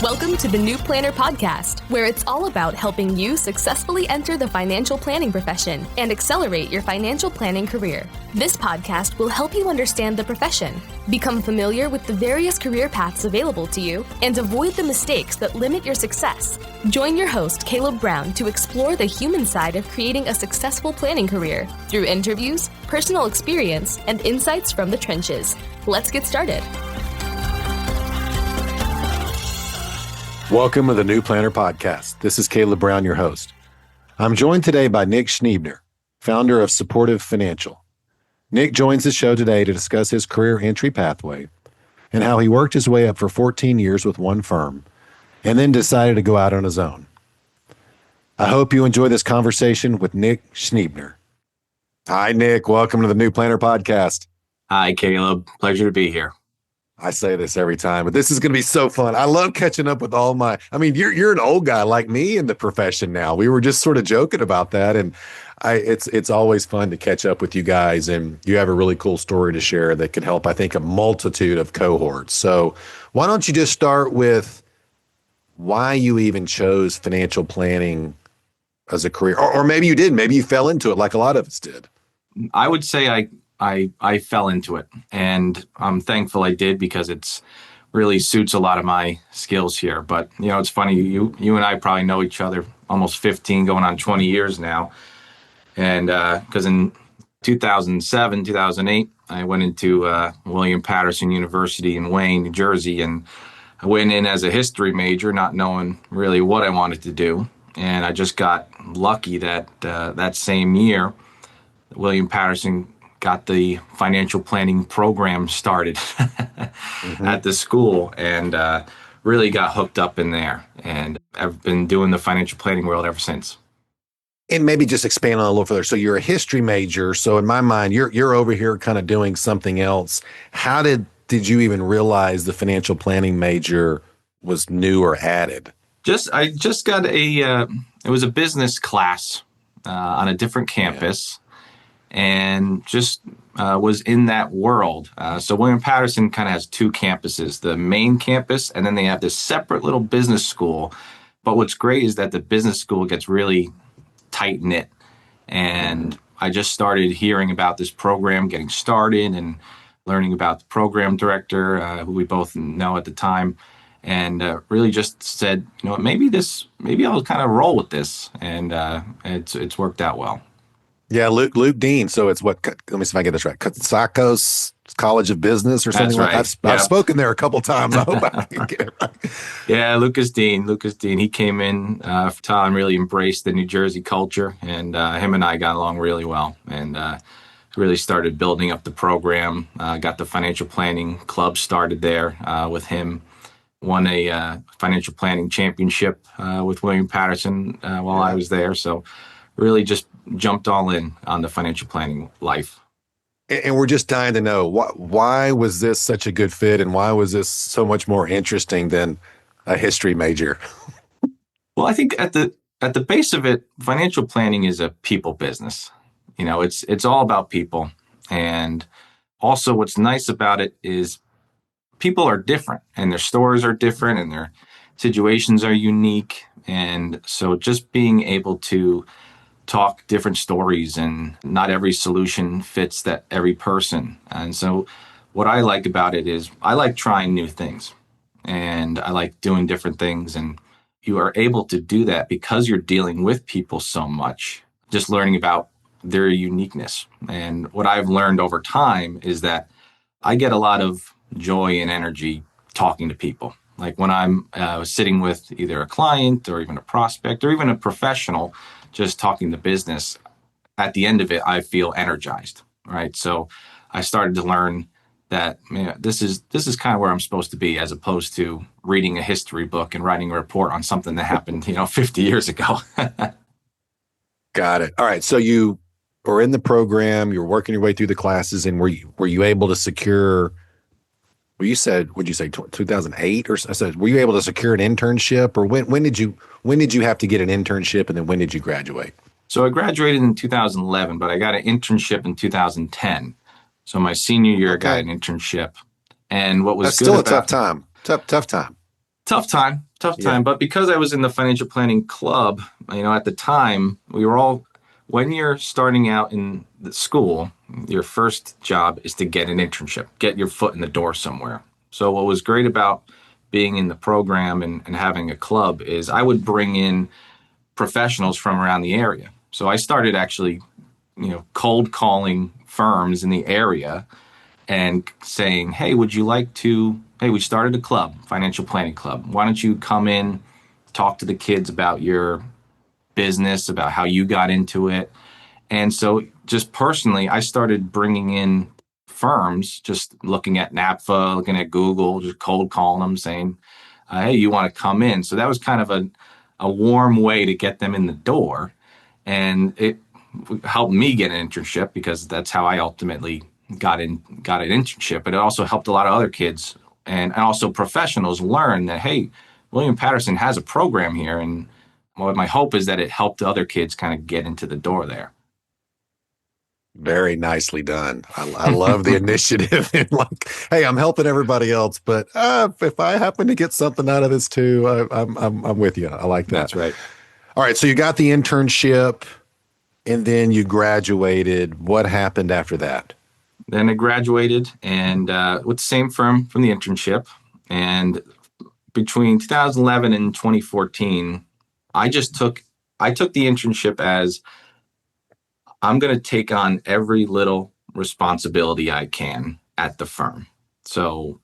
Welcome to the New Planner Podcast, where it's all about helping you successfully enter the financial planning profession and accelerate your financial planning career. This podcast will help you understand the profession, become familiar with the various career paths available to you, and avoid the mistakes that limit your success. Join your host, Caleb Brown, to explore the human side of creating a successful planning career through interviews, personal experience, and insights from the trenches. Let's get started. Welcome to the New Planner Podcast. This is Caleb Brown, your host. I'm joined today by Nick Scheibner, founder of Supportive Financial. Nick joins the show today to discuss his career entry pathway and how he worked his way up for 14 years with one firm and then decided to go out on his own. I hope you enjoy this conversation with Nick Scheibner. Hi, Nick. Welcome to the New Planner Podcast. Hi, Caleb. Pleasure to be here. I say this every time, but this is going to be so fun. I love catching up with you're an old guy like me in the profession now. We were just sort of joking about that. And it's always fun to catch up with you guys. And you have a really cool story to share that could help, I think, a multitude of cohorts. So why don't you just start with why you even chose financial planning as a career? Or maybe you didn't. Maybe you fell into it like a lot of us did. I would say I fell into it, and I'm thankful I did because it's really suits a lot of my skills here. But, it's funny, you and I probably know each other almost 15 going on 20 years now. And because in 2007, 2008, I went into William Patterson University in Wayne, New Jersey, and I went in as a history major, not knowing really what I wanted to do. And I just got lucky that that same year, William Patterson got the financial planning program started at the school, and really got hooked up in there. And I've been doing the financial planning world ever since. And maybe just expand on it a little further. So you're a history major. So in my mind, you're over here kind of doing something else. How did you even realize the financial planning major was new or added? I just got it was a business class on a different campus. And just was in that world. So William Patterson kind of has two campuses, the main campus, and then they have this separate little business school. But what's great is that the business school gets really tight-knit. And I just started hearing about this program getting started and learning about the program director, who we both know at the time, and really just said, maybe I'll kind of roll with this. And it's worked out well. Yeah, Luke Dean. So it's let me see if I get this right. Cotsacos College of Business or something like that. I've spoken there a couple times. I hope I can get it right. Yeah, Lucas Dean. He came in for time, really embraced the New Jersey culture, and him and I got along really well, and really started building up the program. Got the financial planning club started there with him. Won a financial planning championship with William Patterson while I was there. So really just jumped all in on the financial planning life. And we're just dying to know, why was this such a good fit, and why was this so much more interesting than a history major? Well, I think at the base of it, financial planning is a people business. It's all about people. And also what's nice about it is people are different, and their stories are different, and their situations are unique. And so just being able to talk different stories, and not every solution fits that every person. And so what I like about it is I like trying new things, and I like doing different things. And you are able to do that because you're dealing with people so much, just learning about their uniqueness. And what I've learned over time is that I get a lot of joy and energy talking to people. Like when I'm sitting with either a client or even a prospect or even a professional, just talking the business, at the end of it, I feel energized, right? So I started to learn that this is kind of where I'm supposed to be, as opposed to reading a history book and writing a report on something that happened, 50 years ago. Got it. All right. So you were in the program, you're working your way through the classes, and were you able to secure? Well, you said, would you say 2008 or I said, were you able to secure an internship, or when did you have to get an internship, and then when did you graduate? So I graduated in 2011, but I got an internship in 2010. So my senior year, I got an internship. And what was That's good still about a tough time. Tough time. Tough Yeah. time. But because I was in the financial planning club, at the time we were all, when you're starting out in the school, your first job is to get an internship, get your foot in the door somewhere. So what was great about being in the program and having a club is I would bring in professionals from around the area. So I started actually, cold calling firms in the area and saying, hey, would you like to, hey, we started a club, financial planning club. Why don't you come in, talk to the kids about your business, about how you got into it. And so just personally, I started bringing in firms, just looking at NAPFA, looking at Google, just cold calling them saying, hey, you want to come in? So that was kind of a warm way to get them in the door. And it helped me get an internship because that's how I ultimately got an internship. But it also helped a lot of other kids and also professionals learn that, hey, William Patterson has a program here. And what my hope is that it helped other kids kind of get into the door there. Very nicely done. I love the initiative and like, hey, I'm helping everybody else, but if I happen to get something out of this too, I'm with you. I like that. That's right. All right, so you got the internship, and then you graduated. What happened after that? Then I graduated and with the same firm from the internship. And between 2011 and 2014, I took the internship as I'm going to take on every little responsibility I can at the firm. So,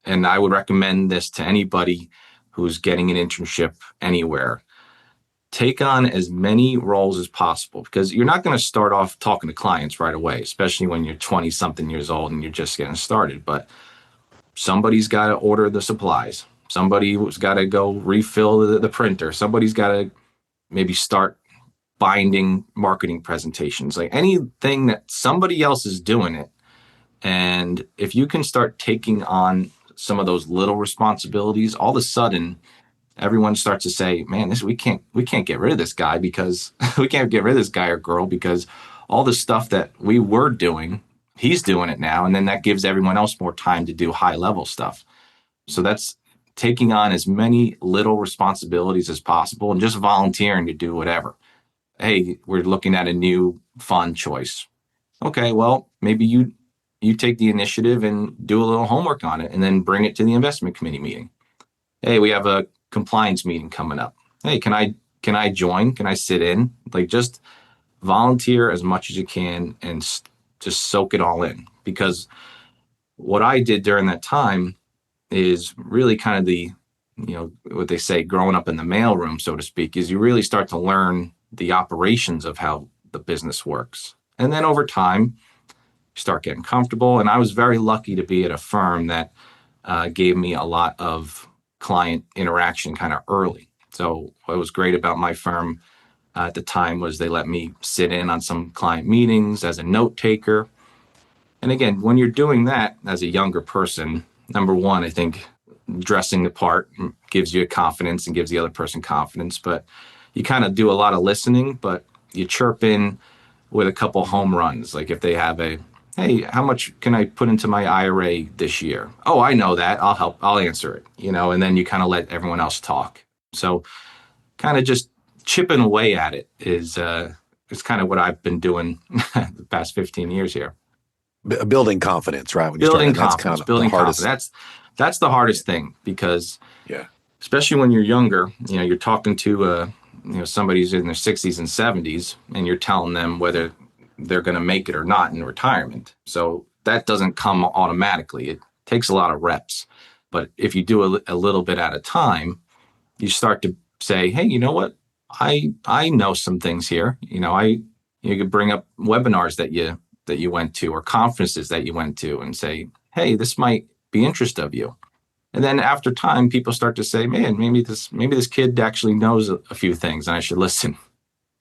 and I would recommend this to anybody who's getting an internship anywhere. Take on as many roles as possible because you're not going to start off talking to clients right away, especially when you're 20 something years old and you're just getting started. But somebody's got to order the supplies. Somebody's got to go refill the printer. Somebody's got to maybe start binding marketing presentations, like anything that somebody else is doing it. And if you can start taking on some of those little responsibilities, all of a sudden everyone starts to say, man, we can't get rid of this guy because we can't get rid of this guy or girl because all the stuff that we were doing, he's doing it now. And then that gives everyone else more time to do high level stuff. So that's taking on as many little responsibilities as possible and just volunteering to do whatever. Hey, we're looking at a new fund choice. Okay, well, maybe you take the initiative and do a little homework on it and then bring it to the investment committee meeting. Hey, we have a compliance meeting coming up. Hey, can I join? Can I sit in? Like just volunteer as much as you can and just soak it all in. Because what I did during that time is really kind of what they say, growing up in the mailroom, so to speak, is you really start to learn the operations of how the business works. And then over time, you start getting comfortable. And I was very lucky to be at a firm that gave me a lot of client interaction kind of early. So what was great about my firm at the time was they let me sit in on some client meetings as a note taker. And again, when you're doing that as a younger person, number one, I think dressing the part gives you confidence and gives the other person confidence. But you kind of do a lot of listening, but you chirp in with a couple home runs. Like if they have hey, how much can I put into my IRA this year? Oh, I know that. I'll help. I'll answer it, and then you kind of let everyone else talk. So kind of just chipping away at it is kind of what I've been doing the past 15 years here. Building confidence, right? When you building start, confidence, that's kind of building confidence. That's the hardest thing because especially when you're younger, you're talking to somebody who's in their 60s and 70s, and you're telling them whether they're going to make it or not in retirement. So that doesn't come automatically. It takes a lot of reps. But if you do a little bit at a time, you start to say, hey, you know what? I know some things here. You could bring up webinars that you went to or conferences that you went to and say, hey, this might be interest of you. And then after time, people start to say, man, maybe this kid actually knows a few things and I should listen.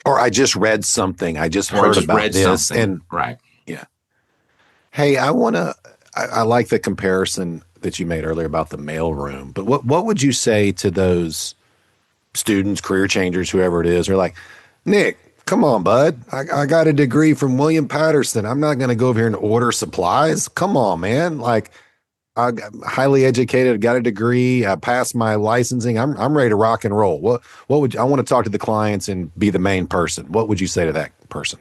Or I just read something. I just heard about this. And right. Yeah. Hey, I like the comparison that you made earlier about the mailroom, but what would you say to those students, career changers, whoever it is? They're like, Nick, come on, bud. I got a degree from William Patterson. I'm not going to go over here and order supplies. Come on, man. Like, highly educated, got a degree, I passed my licensing. I'm ready to rock and roll. What would I want to talk to the clients and be the main person? What would you say to that person?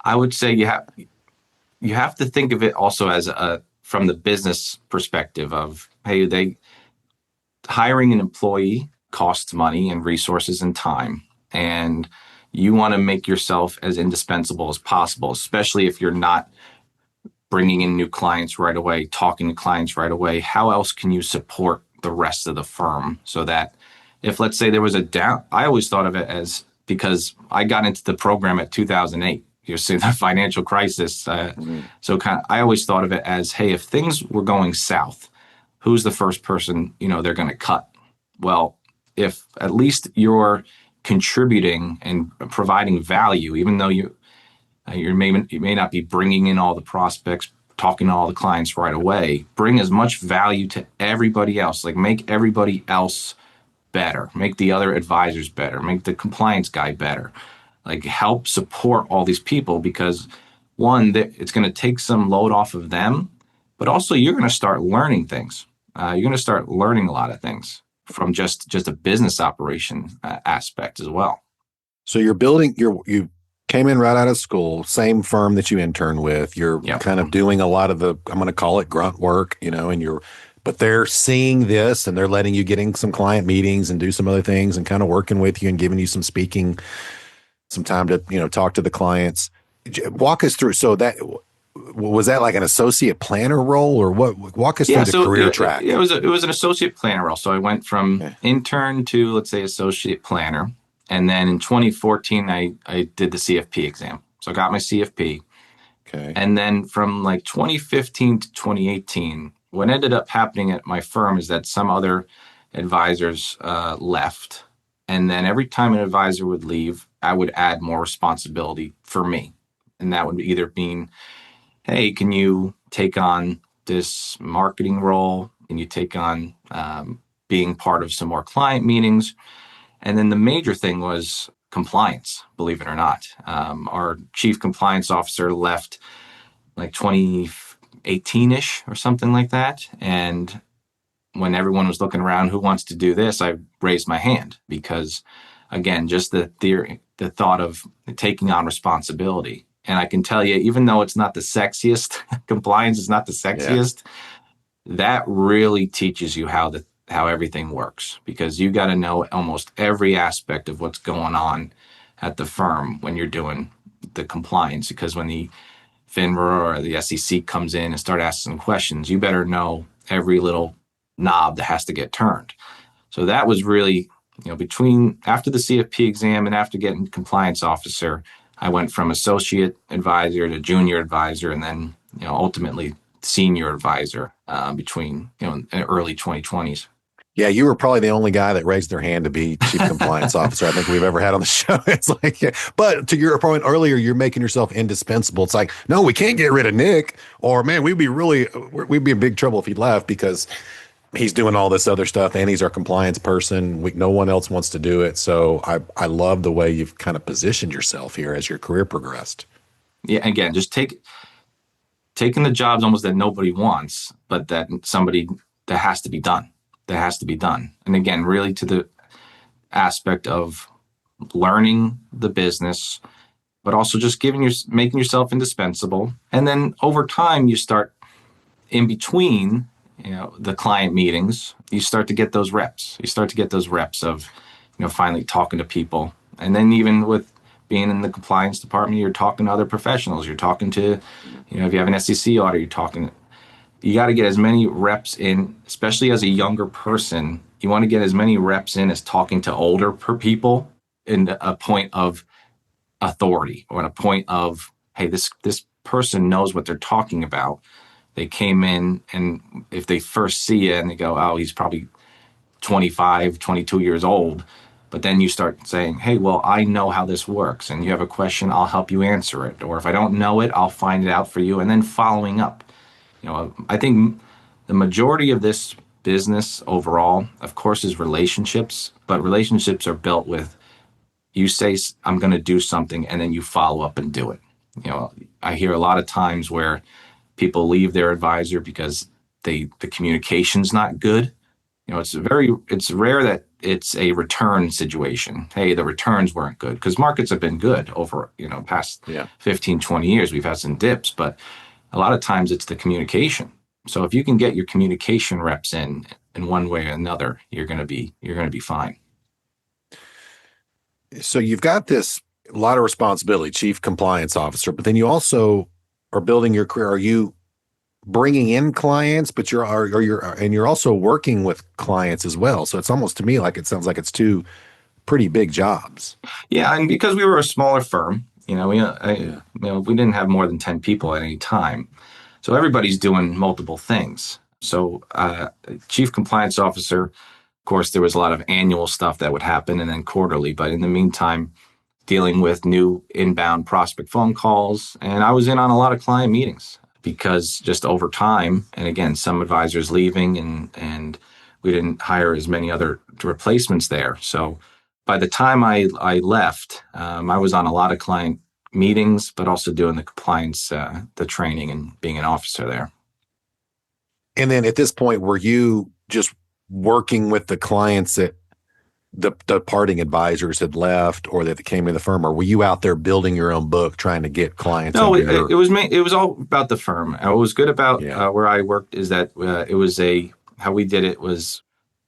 I would say you have to think of it also as a from the business perspective of, hey, they hiring an employee costs money and resources and time, and you want to make yourself as indispensable as possible, especially if you're not bringing in new clients right away, talking to clients right away. How else can you support the rest of the firm so that if, let's say, there was a down, I always thought of it as, because I got into the program at 2008, you're seeing the financial crisis. So I always thought of it as, hey, if things were going south, who's the first person, they're going to cut? Well, if at least you're contributing and providing value, even though you may not be bringing in all the prospects, talking to all the clients right away, bring as much value to everybody else. Like, make everybody else better, make the other advisors better, make the compliance guy better. Like, help support all these people, because one, it's going to take some load off of them, but also you're going to start learning things. You're going to start learning a lot of things from just a business operation aspect as well. So you came in right out of school, same firm that you interned with. You're kind of doing a lot of the, I'm going to call it grunt work, but they're seeing this and they're letting you get in some client meetings and do some other things and kind of working with you and giving you some speaking, some time to, talk to the clients. Walk us through. So was that like an associate planner role, or what? Walk us through the career track. It was an associate planner role. So I went from intern to, let's say, associate planner. And then in 2014, I did the CFP exam. So I got my CFP. Okay. And then from like 2015 to 2018, what ended up happening at my firm is that some other advisors left. And then every time an advisor would leave, I would add more responsibility for me. And that would either mean, hey, can you take on this marketing role? Can you take on being part of some more client meetings? And then the major thing was compliance, believe it or not. Our chief compliance officer left like 2018-ish or something like that. And when everyone was looking around, who wants to do this? I raised my hand because, again, just the thought of taking on responsibility. And I can tell you, even though it's not the sexiest, compliance is not the sexiest, that really teaches you how everything works, because you got to know almost every aspect of what's going on at the firm when you're doing the compliance. Because when the FINRA or the SEC comes in and start asking questions, you better know every little knob that has to get turned. So that was really, between after the CFP exam and after getting compliance officer, I went from associate advisor to junior advisor, and then, ultimately senior advisor between, in early 2020s. Yeah, you were probably the only guy that raised their hand to be chief compliance officer I think we've ever had on the show. It's like, but to your point earlier, you're making yourself indispensable. It's like, no, we can't get rid of Nick, or man, we'd be in big trouble if he left, because he's doing all this other stuff and he's our compliance person. No one else wants to do it. So I love the way you've kind of positioned yourself here as your career progressed. Yeah, again, just taking the jobs almost that nobody wants, but that has to be done. That has to be done. And again, really to the aspect of learning the business, but also just making yourself indispensable. And then over time, you start in between, the client meetings, you start to get those reps. You start to get those reps of, finally talking to people. And then even with being in the compliance department, you're talking to other professionals. You're talking to, if you have an SEC audit, you got to get as many reps in, especially as a younger person. You want to get as many reps in as talking to older people in a point of authority, or in a point of, hey, this person knows what they're talking about. They came in, and if they first see you and they go, oh, he's probably 25, 22 years old. But then you start saying, hey, well, I know how this works, and you have a question, I'll help you answer it. Or if I don't know it, I'll find it out for you. And then following up. I think the majority of this business overall, of course, is relationships, but relationships are built with, you say, I'm going to do something, and then you follow up and do it. I hear a lot of times where people leave their advisor because the communication's not good. It's rare that it's a return situation. Hey, the returns weren't good, because markets have been good over, past 15, 20 years. We've had some dips, but a lot of times it's the communication. So if you can get your communication reps in one way or another, you're going to be fine. So you've got this a lot of responsibility, chief compliance officer, but then you also are building your career. Are you bringing in clients, but you're also working with clients as well? So it's almost, to me, like it sounds like it's two pretty big jobs. Yeah, and because we were a smaller firm, we didn't have more than 10 people at any time. So everybody's doing multiple things. So chief compliance officer, of course, there was a lot of annual stuff that would happen and then quarterly. But in the meantime, dealing with new inbound prospect phone calls. And I was in on a lot of client meetings, because just over time, and again, some advisors leaving and we didn't hire as many other replacements there. So by the time I left, I was on a lot of client meetings, but also doing the compliance, the training, and being an officer there. And then at this point, were you just working with the clients that the departing advisors had left or that came in the firm, or were you out there building your own book, trying to get clients? No, it was all about the firm. What was good about where I worked is that it was how we did it was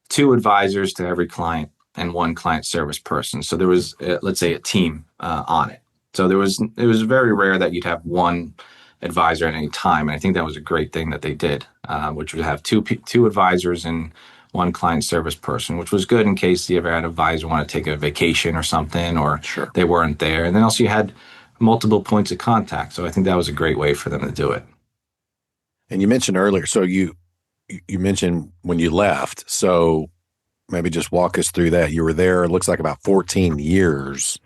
2 advisors to every client and 1 client service person. So there was, let's say, a team on it. So it was very rare that you'd have 1 advisor at any time. And I think that was a great thing that they did, which would have two advisors and 1 client service person, which was good in case you ever had an advisor want to take a vacation or something, or they weren't there. And then also you had multiple points of contact. So I think that was a great way for them to do it. And you mentioned earlier, so you mentioned when you left. So maybe just walk us through that. You were there, it looks like about 14 years.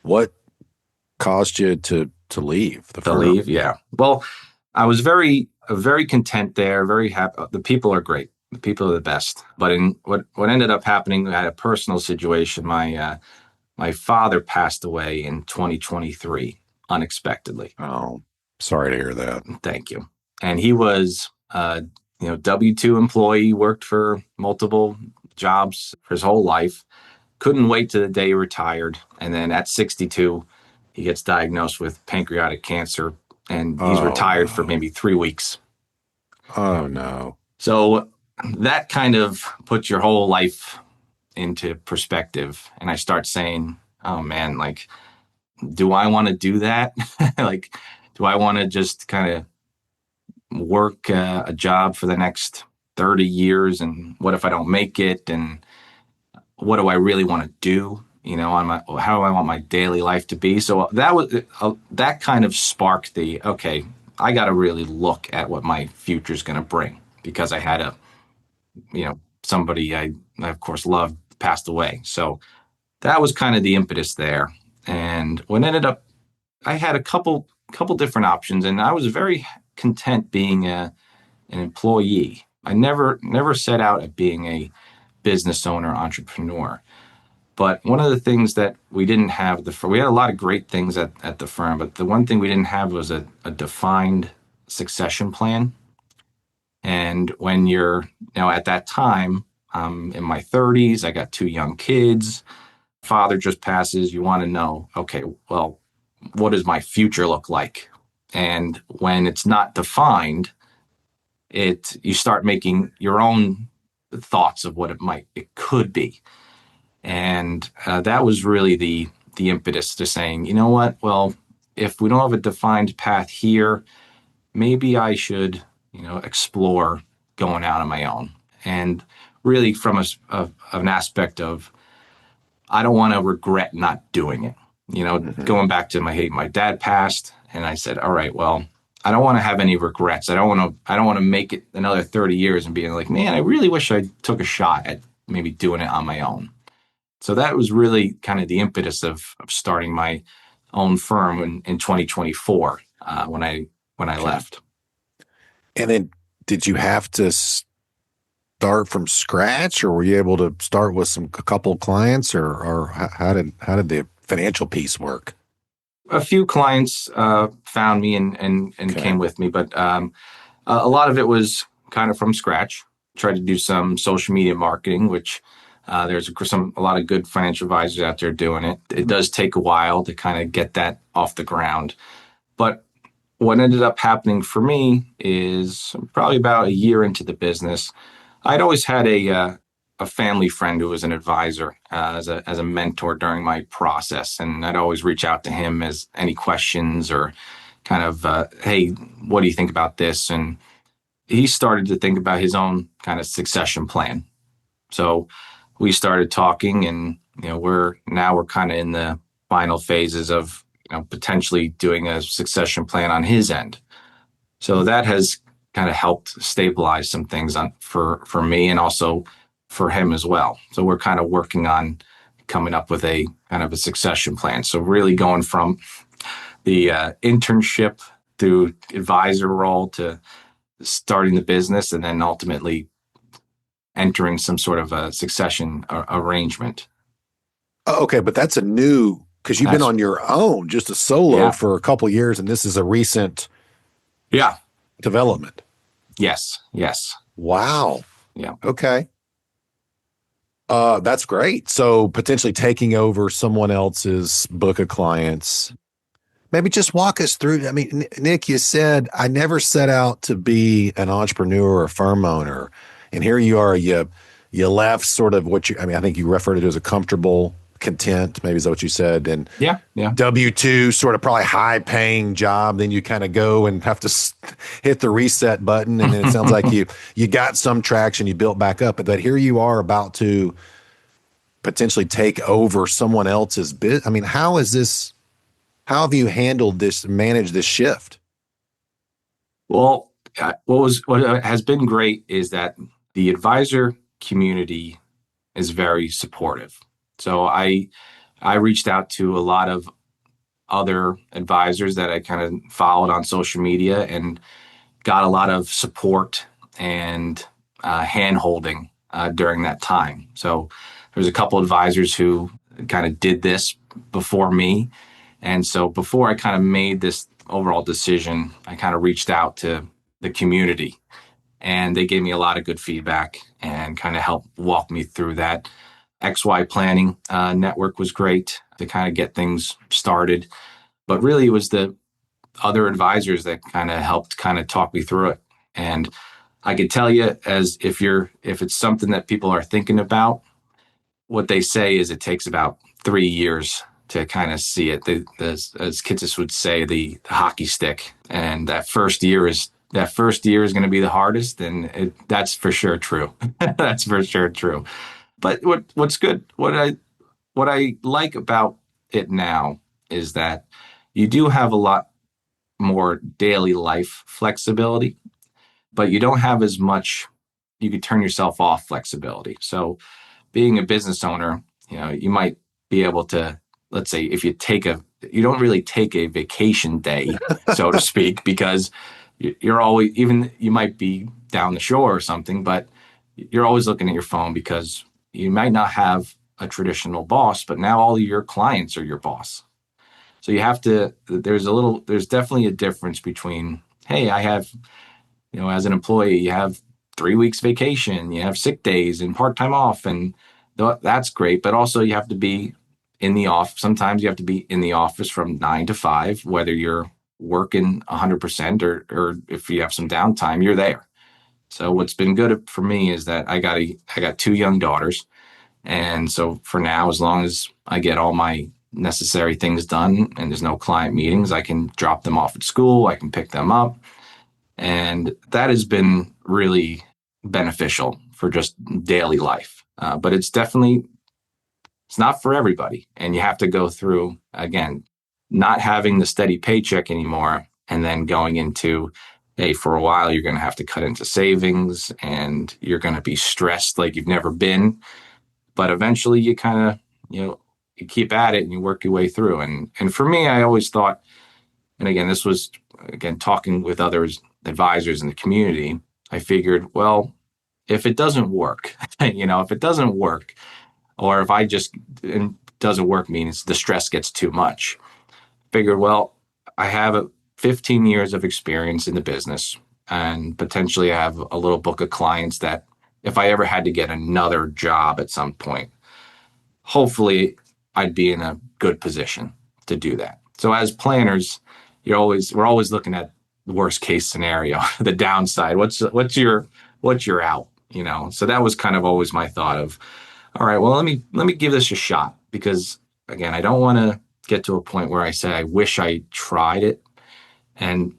What caused you to leave the firm? Yeah. Well, I was very content there, very happy. The people are great. The people are the best. But in what ended up happening, I had a personal situation. My father passed away in 2023 unexpectedly. Oh, sorry to hear that. Thank you. And he was W-2 employee, worked for multiple jobs for his whole life. Couldn't wait to the day he retired. And then at 62, he gets diagnosed with pancreatic cancer, and he's retired for maybe 3 weeks. Oh, no. So that kind of puts your whole life into perspective. And I start saying, oh man, like, do I want to do that? Like, do I want to just kind of work a job for the next 30 years? And what if I don't make it? And what do I really want to do? How do I want my daily life to be? So that kind of sparked okay, I got to really look at what my future is going to bring, because I had somebody I of course loved passed away. So that was kind of the impetus there. And what ended up, I had a couple different options, and I was very content being an employee. I never set out at being a business owner, entrepreneur. But one of the things that we didn't have, we had a lot of great things at the firm, but the one thing we didn't have was a defined succession plan. And when you're, at that time, I'm in my 30s, I got 2 young kids, father just passes, you want to know, okay, well, what does my future look like? And when it's not defined, you start making your own thoughts of what it could be. And that was really the impetus to saying, you know what, well, if we don't have a defined path here, maybe I should, explore going out on my own. And really from an aspect of, I don't want to regret not doing it. Going back to my dad passed, and I said, all right, well, I don't want to have any regrets. I don't want to make it another 30 years and being like, man, I really wish I took a shot at maybe doing it on my own. So that was really kind of the impetus of starting my own firm in 2024 when I left. And then did you have to start from scratch, or were you able to start with a couple of clients, or how did the financial piece work? A few clients found me and came with me, but a lot of it was kind of from scratch. Tried to do some social media marketing, which there's a lot of good financial advisors out there doing it. It does take a while to kind of get that off the ground. But what ended up happening for me is probably about a year into the business, I'd always had a family friend who was an advisor as a mentor during my process, and I'd always reach out to him as any questions or kind of hey, what do you think about this? And he started to think about his own kind of succession plan. So we started talking, and we're kind of in the final phases of potentially doing a succession plan on his end. So that has kind of helped stabilize some things for me and also for him as well. So we're kind of working on coming up with a kind of a succession plan. So really going from the internship through advisor role to starting the business and then ultimately entering some sort of a succession arrangement. Okay, but that's a new, because you've been on your own, just a solo for a couple of years, and this is a recent development. Yes. Wow. Yeah. Okay. That's great. So potentially taking over someone else's book of clients. Maybe just walk us through. I mean, Nick, you said, I never set out to be an entrepreneur or a firm owner. And here you are, you left sort of I think you referred to it as a comfortable content, maybe is that what you said? And W-2 sort of probably high paying job. Then you kind of go and have to hit the reset button. And then it sounds like you got some traction, you built back up, but here you are about to potentially take over someone else's business. I mean, how have you handled this, managed this shift? Well, what has been great is that the advisor community is very supportive. So I reached out to a lot of other advisors that I kind of followed on social media and got a lot of support and hand holding during that time. So there's a couple advisors who kind of did this before me. And so before I kind of made this overall decision, I kind of reached out to the community, and they gave me a lot of good feedback and kind of helped walk me through that. XY Planning network was great to kind of get things started. But really, it was the other advisors that kind of helped kind of talk me through it. And I could tell you, as if it's something that people are thinking about, what they say is it takes about 3 years to kind of see it. As Kitsis would say, the hockey stick. And that first year is going to be the hardest, and that's for sure true. That's for sure true. But what's good, what I like about it now is that you do have a lot more daily life flexibility, but you don't have as much, you could turn yourself off flexibility. So being a business owner, you might be able to, let's say if you you don't really take a vacation day, so to speak, because you're always, even you might be down the shore or something, but you're always looking at your phone because you might not have a traditional boss, but now all of your clients are your boss. So you have to, there's definitely a difference between, hey, I have, as an employee, you have 3 weeks vacation, you have sick days and part-time off, and that's great. But also you have to be in the office. Sometimes you have to be in the office from 9 to 5, whether you're working 100% or if you have some downtime, you're there. So what's been good for me is that I got 2 young daughters. And so for now, as long as I get all my necessary things done and there's no client meetings, I can drop them off at school. I can pick them up. And that has been really beneficial for just daily life. But it's not for everybody. And you have to go through, again, not having the steady paycheck anymore and then going into, hey, for a while, you're going to have to cut into savings and you're going to be stressed like you've never been. But eventually you kind of, you keep at it and you work your way through. And for me, I always thought, and again, this was, talking with others, advisors in the community, I figured, well, if it doesn't work, if it doesn't work, or if it doesn't work means the stress gets too much, figured, well, I have 15 years of experience in the business. and potentially I have a little book of clients that if I ever had to get another job at some point, hopefully I'd be in a good position to do that. So as planners, we're always looking at the worst case scenario, the downside. What's your out, you know? So that was kind of always my thought of, all right, well, let me give this a shot, because again, I don't want to get to a point where I say I wish I tried it.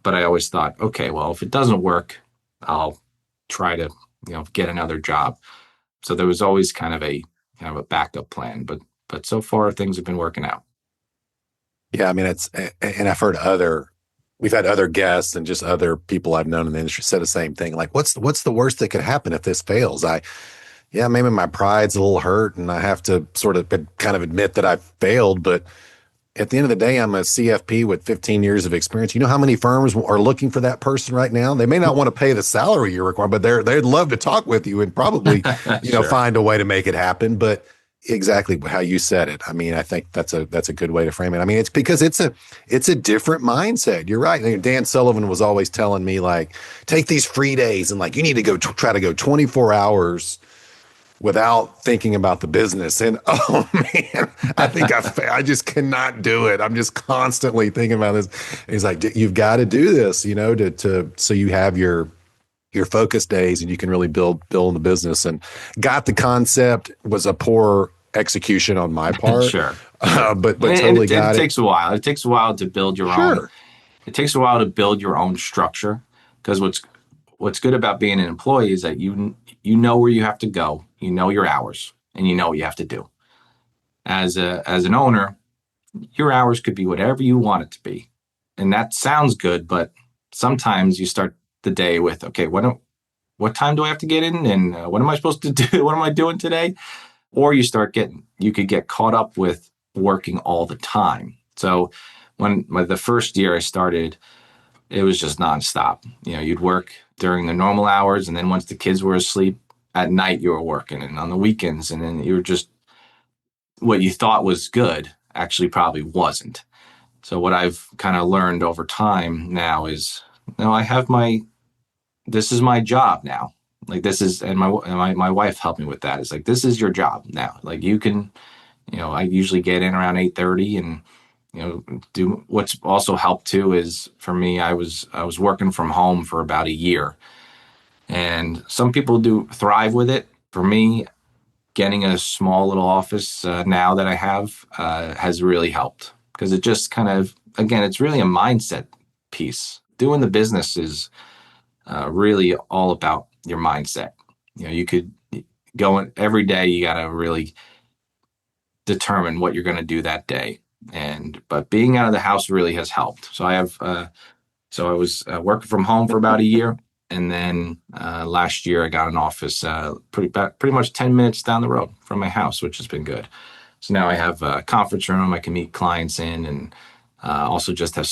But I always thought, okay, well, if it doesn't work, I'll try to, get another job. So there was always kind of a backup plan, but so far things have been working out. Yeah, I mean, and we've had other guests and just other people I've known in the industry said the same thing. Like, what's the worst that could happen if this fails? Yeah, maybe my pride's a little hurt and I have to sort of kind of admit that I failed, but at the end of the day, I'm a CFP with 15 years of experience. You know how many firms are looking for that person right now? They may not want to pay the salary you require, but they'd love to talk with you and probably, Sure. find a way to make it happen. But exactly how you said it. I mean, I think that's a good way to frame it. I mean, it's because it's a different mindset. You're right. Dan Sullivan was always telling me, like, take these free days and like you need to go try to go 24 hours without thinking about the business. And oh man, I think I just cannot do it. I'm just constantly thinking about this. And he's like, you've got to do this, so you have your focus days and you can really build the business. And got the concept, was a poor execution on my part. Sure. But totally got it. It takes a while. It takes a while to build your own. It takes a while to build your own structure, because what's good about being an employee is that you know where you have to go, you know your hours, and you know what you have to do. As an owner, your hours could be whatever you want it to be, and that sounds good, but sometimes you start the day with, okay, what time do I have to get in, and what am I supposed to do? What am I doing today? Or you could get caught up with working all the time. So when the first year I started, it was just nonstop. You'd work during the normal hours, and then once the kids were asleep at night, you were working, and on the weekends, and then you were just, what you thought was good actually probably wasn't. So what I've kind of learned over time now is, this is my job now. Like, this is, and my wife helped me with that. It's like, this is your job now. Like, you can, I usually get in around 8:30 and, do. What's also helped too is, for me, I was working from home for about a year, and some people do thrive with it. For me, getting a small little office now that I have has really helped, because it just kind of, again, it's really a mindset piece. Doing the business is really all about your mindset. You could go in every day, you got to really determine what you're going to do that day. But being out of the house really has helped. So I was working from home for about a year. And then last year I got an office pretty much 10 minutes down the road from my house, which has been good. So now I have a conference room I can meet clients in, and also just have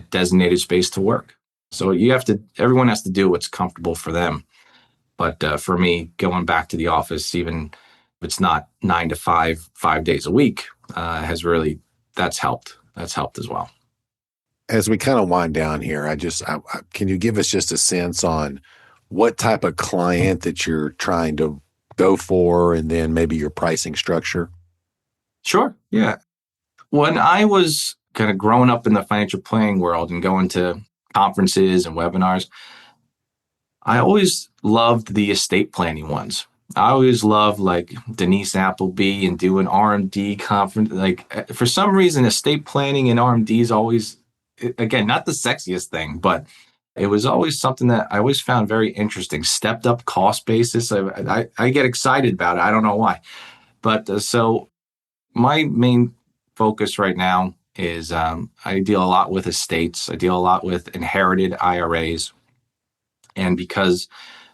designated space to work. So everyone has to do what's comfortable for them. But for me, going back to the office, even if it's not 9 to 5, 5 days a week, that's helped. That's helped as well. As we kind of wind down here, can you give us just a sense on what type of client that you're trying to go for, and then maybe your pricing structure? Sure. Yeah. When I was kind of growing up in the financial planning world and going to conferences and webinars, I always loved the estate planning ones. I always loved, like, Denise Appleby and doing RMD conference. Like, for some reason, estate planning and RMD is always, again, not the sexiest thing, but it was always something that I always found very interesting. Stepped up cost basis. I get excited about it. I don't know why. But so my main focus right now is I deal a lot with estates. I deal a lot with inherited IRAs. And because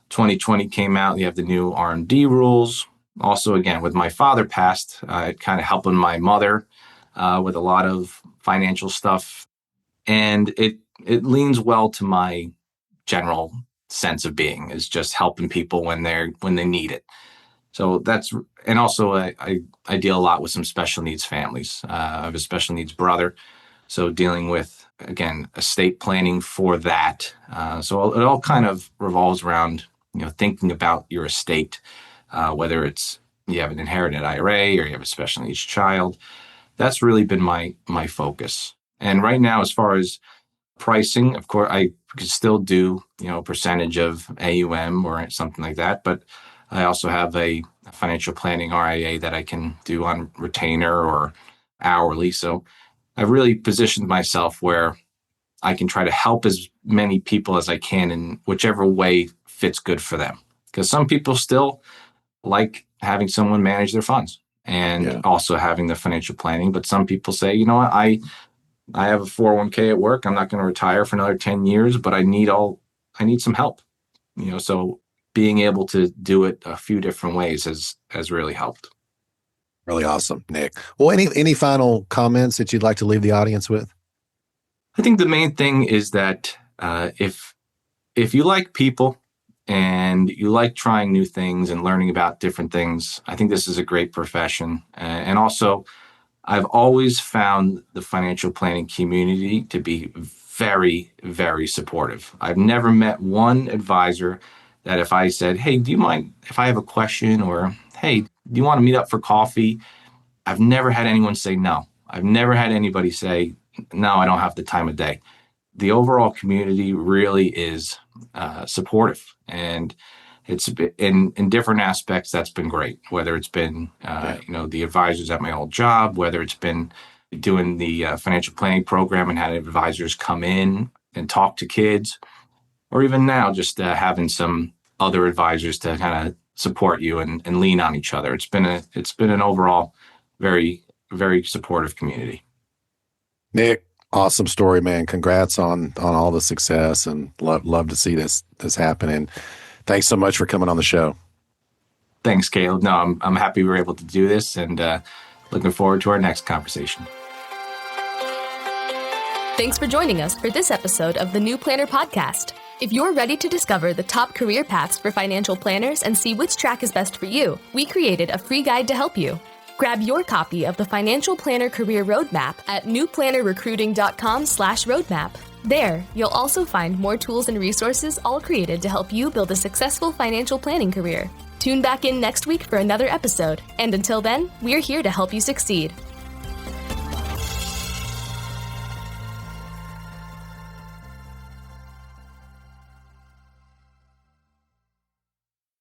2020 came out, you have the new RMD rules. Also, again, with my father passed, kind of helping my mother with a lot of financial stuff. And it leans well to my general sense of being, is just helping people when they need it. So and also I deal a lot with some special needs families. I have a special needs brother. So dealing with again, estate planning for that. So it all kind of revolves around, thinking about your estate, whether it's you have an inherited IRA or you have a special needs child. That's really been my focus. And right now, as far as pricing, of course, I could still do, a percentage of AUM or something like that. But I also have a financial planning RIA that I can do on retainer or hourly. So I've really positioned myself where I can try to help as many people as I can in whichever way fits good for them. Because some people still like having someone manage their funds and also having the financial planning. But some people say, you know what, I have a 401k at work. I'm not going to retire for another 10 years, but I need some help. So being able to do it a few different ways has really helped. Really awesome, Nick. Well, any final comments that you'd like to leave the audience with? I think the main thing is that if you like people and you like trying new things and learning about different things, I think this is a great profession. And also, I've always found the financial planning community to be very, very supportive. I've never met one advisor that if I said, hey, do you mind if I have a question? Or, hey, do you want to meet up for coffee? I've never had anyone say no. I've never had anybody say, no, I don't have the time of day. The overall community really is supportive. And it's in different aspects, that's been great, whether it's been, the advisors at my old job, whether it's been doing the financial planning program and having advisors come in and talk to kids, or even now just having some other advisors to kind of support you and lean on each other. It's been an overall very, very supportive community. Nick, awesome story, man. Congrats on all the success, and love to see this happen. And thanks so much for coming on the show. Thanks, Caleb. No, I'm happy we were able to do this, and looking forward to our next conversation. Thanks for joining us for this episode of the New Planner Podcast. If you're ready to discover the top career paths for financial planners and see which track is best for you, we created a free guide to help you. Grab your copy of the Financial Planner Career Roadmap at newplannerrecruiting.com/roadmap. There, you'll also find more tools and resources all created to help you build a successful financial planning career. Tune back in next week for another episode, and until then, we're here to help you succeed.